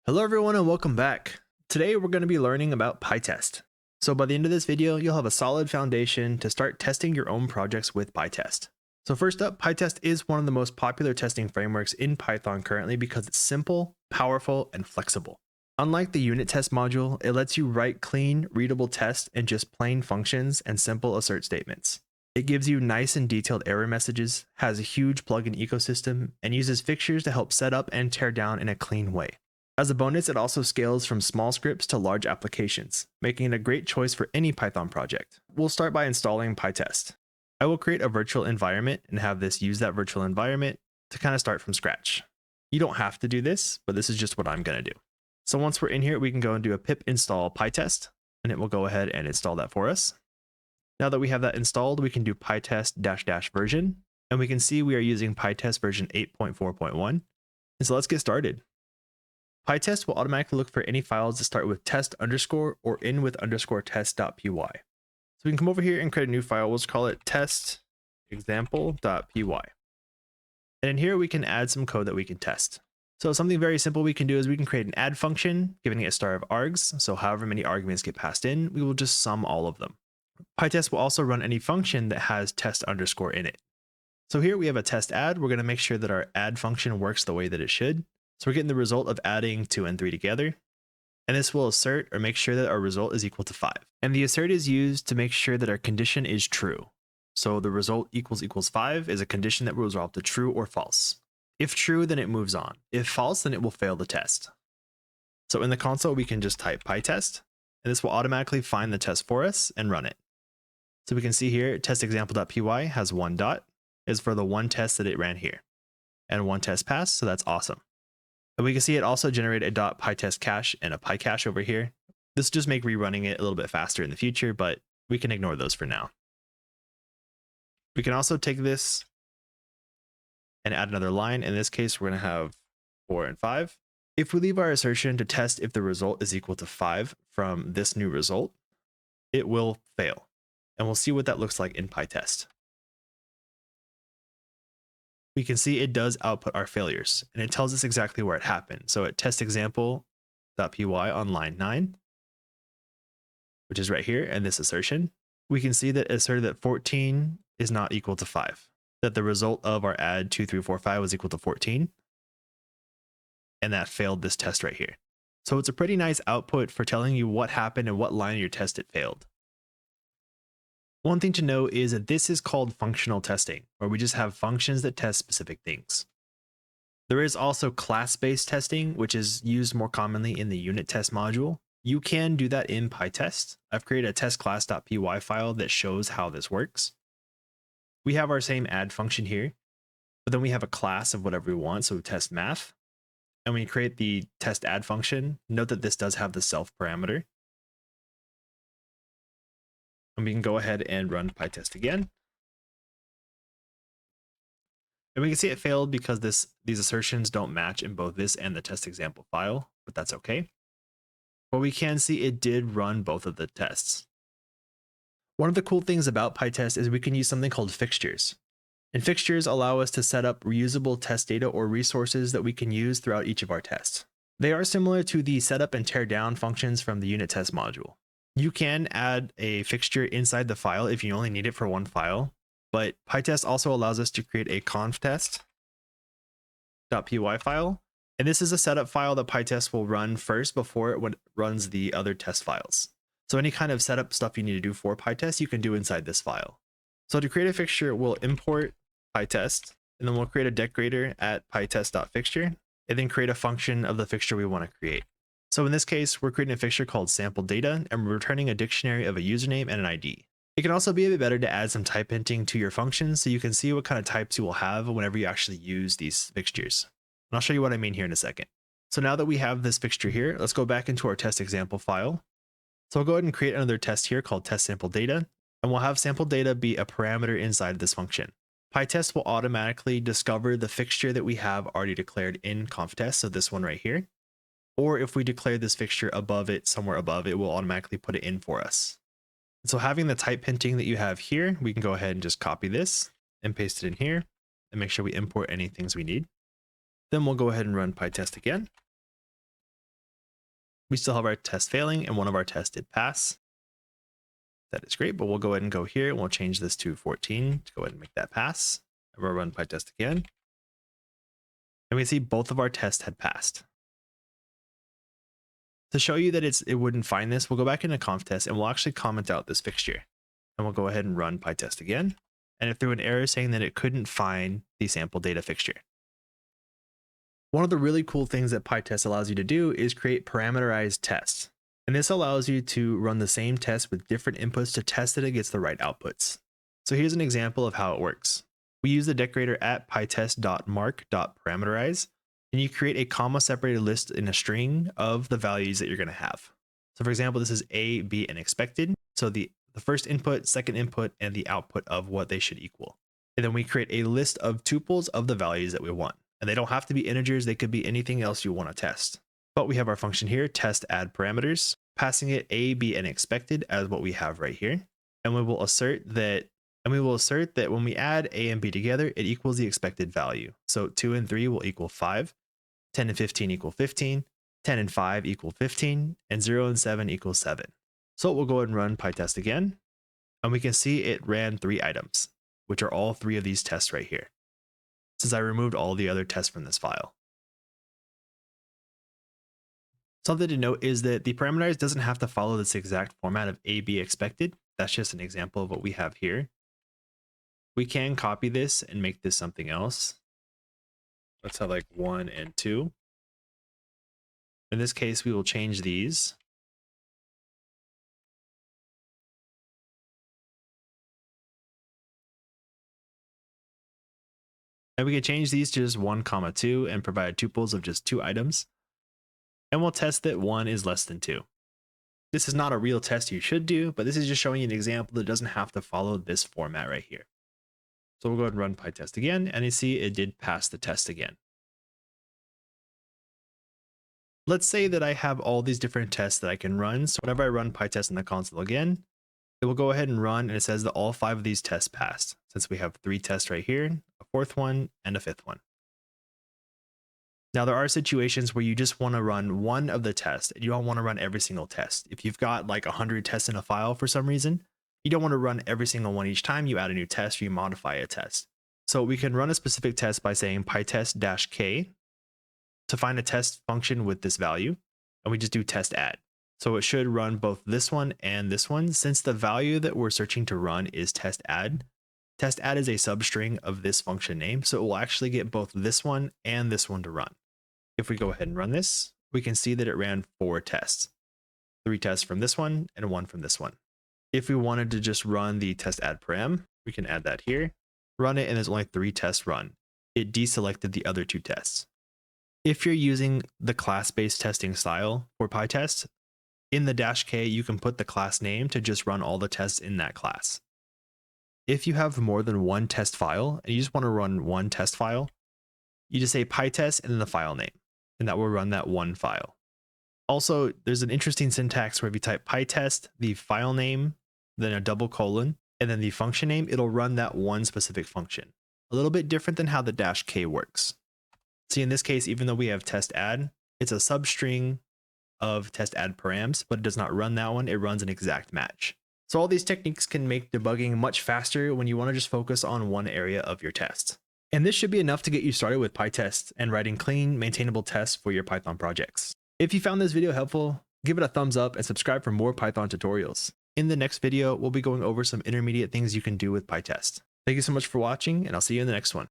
Hello everyone and welcome back. Today we're going to be learning about PyTest. So by the end of this video, you'll have a solid foundation to start testing your own projects with PyTest. So first up, PyTest is one of the most popular testing frameworks in Python currently because it's simple, powerful, and flexible. Unlike the unit test module, it lets you write clean, readable tests in just plain functions and simple assert statements. It gives you nice and detailed error messages, has a huge plugin ecosystem, and uses fixtures to help set up and tear down in a clean way. As a bonus, it also scales from small scripts to large applications, making it a great choice for any Python project. We'll start by installing PyTest. I will create a virtual environment and have this use that virtual environment to kind of start from scratch. You don't have to do this, but this is just what I'm going to do. So once we're in here, we can go and do a pip install PyTest, and it will go ahead and install that for us. Now that we have that installed, we can do pytest -- version, and we can see we are using PyTest version 8.4.1. And so let's get started. PyTest will automatically look for any files that start with test underscore or end with underscore test.py. So we can come over here and create a new file. We'll just call it test example.py. And in here, we can add some code that we can test. So something very simple we can do is we can create an add function, giving it a star of args. So however many arguments get passed in, we will just sum all of them. PyTest will also run any function that has test underscore in it. So here we have a test add. We're going to make sure that our add function works the way that it should. So we're getting the result of adding 2 and 3 together. And this will assert or make sure that our result is equal to 5. And the assert is used to make sure that our condition is true. So the result equals 5 is a condition that will resolve to true or false. If true, then it moves on. If false, then it will fail the test. So in the console, we can just type pytest, and this will automatically find the test for us and run it. So we can see here, test_example.py has 1 dot, is for the one test that it ran here. And 1 test passed, so that's awesome. And we can see it also generated a .pytest cache and a pycache over here. This will just make rerunning it a little bit faster in the future, but we can ignore those for now. We can also take this and add another line. In this case, we're going to have 4 and 5. If we leave our assertion to test if the result is equal to 5 from this new result, it will fail. And we'll see what that looks like in PyTest. We can see it does output our failures, and it tells us exactly where it happened. So at test_example.py on line 9, which is right here, and this assertion, we can see that it asserted that 14 is not equal to 5, that the result of our add 2, 3, 4, 5 was equal to 14, and that failed this test right here. So it's a pretty nice output for telling you what happened and what line of your test it failed. One thing to know is that this is called functional testing, where we just have functions that test specific things. There is also class-based testing, which is used more commonly in the unit test module. You can do that in PyTest. I've created a testclass.py file that shows how this works. We have our same add function here, but then we have a class of whatever we want, so test math. And when you create the test add function, note that this does have the self parameter. And we can go ahead and run PyTest again. And we can see it failed because these assertions don't match in both this and the test example file, but that's okay. But we can see it did run both of the tests. One of the cool things about PyTest is we can use something called fixtures. And fixtures allow us to set up reusable test data or resources that we can use throughout each of our tests. They are similar to the setup and tear down functions from the unit test module. You can add a fixture inside the file if you only need it for one file, but PyTest also allows us to create a conftest.py file, and this is a setup file that PyTest will run first before it runs the other test files. So any kind of setup stuff you need to do for PyTest, you can do inside this file. So to create a fixture, we'll import PyTest, and then we'll create a decorator at pytest.fixture, and then create a function of the fixture we want to create. So in this case, we're creating a fixture called sample data, and we're returning a dictionary of a username and an ID. It can also be a bit better to add some type hinting to your functions so you can see what kind of types you will have whenever you actually use these fixtures. And I'll show you what I mean here in a second. So now that we have this fixture here, let's go back into our test example file. So I'll go ahead and create another test here called test sample data, and we'll have sample data be a parameter inside this function. PyTest will automatically discover the fixture that we have already declared in conftest, so this one right here. Or if we declare this fixture above it, somewhere above, it will automatically put it in for us. So having the type hinting that you have here, we can go ahead and just copy this and paste it in here and make sure we import any things we need. Then we'll go ahead and run PyTest again. We still have our test failing and one of our tests did pass. That is great, but we'll go ahead and go here and we'll change this to 14 to go ahead and make that pass. And we'll run pytest again. And we see both of our tests had passed. To show you that it wouldn't find this, we'll go back into conf test and we'll actually comment out this fixture. And we'll go ahead and run pytest again. And it threw an error saying that it couldn't find the sample data fixture. One of the really cool things that pytest allows you to do is create parameterized tests. And this allows you to run the same test with different inputs to test that it gets the right outputs. So here's an example of how it works. We use the decorator at pytest.mark.parameterize, and you create a comma separated list in a string of the values that you're going to have. So for example, this is A, B, and expected. So the first input, second input, and the output of what they should equal. And then we create a list of tuples of the values that we want. And they don't have to be integers, they could be anything else you want to test. But we have our function here, test add parameters, passing it A, B, and expected as what we have right here. And we will assert that when we add A and B together, it equals the expected value. So 2 and 3 will equal 5, 10 and 15 equal 15, 10 and 5 equal 15, and 0 and 7 equals 7. So we'll go ahead and run pytest again, and we can see it ran 3 items, which are all 3 of these tests right here, since I removed all the other tests from this file. Something to note is that the parameterized doesn't have to follow this exact format of A, B expected. That's just an example of what we have here. We can copy this and make this something else. Let's have like 1 and 2. In this case, we will change these. And we can change these to just 1, 2 and provide tuples of just 2 items. And we'll test that 1 is less than 2. This is not a real test you should do, but this is just showing you an example that doesn't have to follow this format right here. So we'll go ahead and run pytest again, and you see it did pass the test again. Let's say that I have all these different tests that I can run. So whenever I run pytest in the console again, it will go ahead and run, and it says that all 5 of these tests passed, since we have 3 tests right here, a 4th one, and a 5th one. Now, there are situations where you just want to run one of the tests, and you don't want to run every single test. If you've got like 100 tests in a file for some reason, you don't want to run every single one each time you add a new test or you modify a test. So we can run a specific test by saying pytest-k to find a test function with this value, and we just do test add. So it should run both this one and this one. Since the value that we're searching to run is test add is a substring of this function name, so it will actually get both this one and this one to run. If we go ahead and run this, we can see that it ran 4 tests, 3 tests from this one and 1 from this one. If we wanted to just run the test add param, we can add that here, run it, and there's only 3 tests run. It deselected the other 2 tests. If you're using the class-based testing style for pytest, in the -k, you can put the class name to just run all the tests in that class. If you have more than 1 test file and you just want to run 1 test file, you just say pytest and then the file name, and that will run that 1 file. Also, there's an interesting syntax where if you type pytest, the file name, then a double colon, and then the function name, it'll run that one specific function. A little bit different than how the -k works. See, in this case, even though we have test add, it's a substring of test add params, but it does not run that one. It runs an exact match. So all these techniques can make debugging much faster when you want to just focus on one area of your test. And this should be enough to get you started with pytest and writing clean, maintainable tests for your Python projects. If you found this video helpful, give it a thumbs up and subscribe for more Python tutorials. In the next video, we'll be going over some intermediate things you can do with pytest. Thank you so much for watching, and I'll see you in the next one.